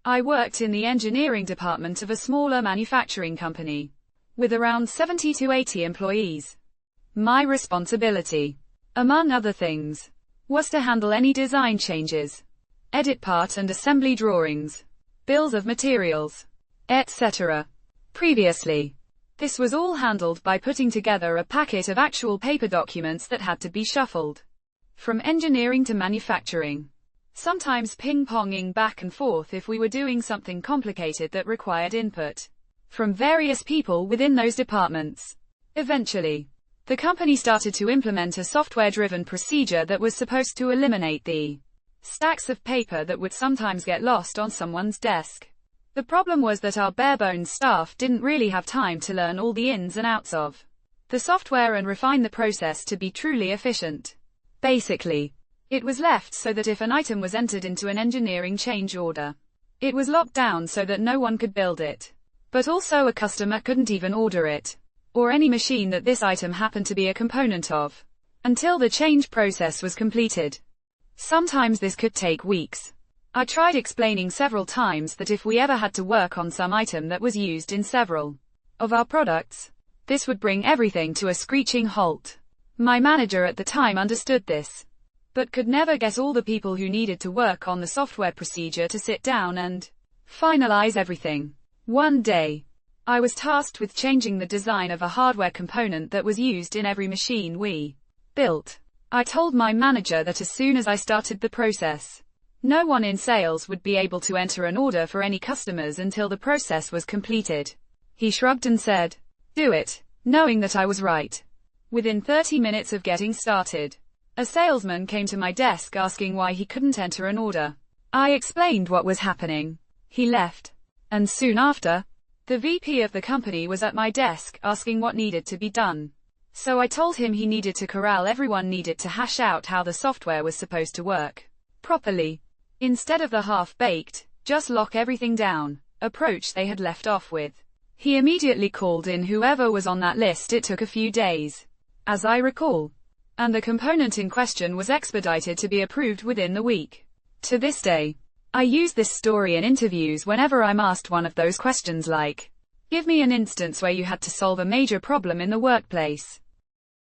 I worked in the engineering department of a smaller manufacturing company, with around 70 to 80 employees. My responsibility, among other things, was to handle any design changes, edit part and assembly drawings, bills of materials, etc. Previously, this was all handled by putting together a packet of actual paper documents that had to be shuffled from engineering to manufacturing, sometimes ping-ponging back and forth if we were doing something complicated that required input from various people within those departments. Eventually, the company started to implement a software-driven procedure that was supposed to eliminate the stacks of paper that would sometimes get lost on someone's desk. The problem was that our bare-bones staff didn't really have time to learn all the ins and outs of the software and refine the process to be truly efficient. Basically, it was left so that if an item was entered into an engineering change order, it was locked down so that no one could build it. But also a customer couldn't even order it, or any machine that this item happened to be a component of, until the change process was completed. Sometimes this could take weeks. I tried explaining several times that if we ever had to work on some item that was used in several of our products, this would bring everything to a screeching halt. My manager at the time understood this, but could never get all the people who needed to work on the software procedure to sit down and finalize everything. One day, I was tasked with changing the design of a hardware component that was used in every machine we built. I told my manager that as soon as I started the process, no one in sales would be able to enter an order for any customers until the process was completed. He shrugged and said, "Do it," knowing that I was right. Within 30 minutes of getting started, a salesman came to my desk asking why he couldn't enter an order. I explained what was happening. He left. And soon after, the VP of the company was at my desk asking what needed to be done. So I told him he needed to corral everyone needed to hash out how the software was supposed to work properly, instead of the half-baked, just lock everything down approach they had left off with. He immediately called in whoever was on that list. It took a few days, as I recall, and the component in question was expedited to be approved within the week. To this day, I use this story in interviews whenever I'm asked one of those questions like, "Give me an instance where you had to solve a major problem in the workplace."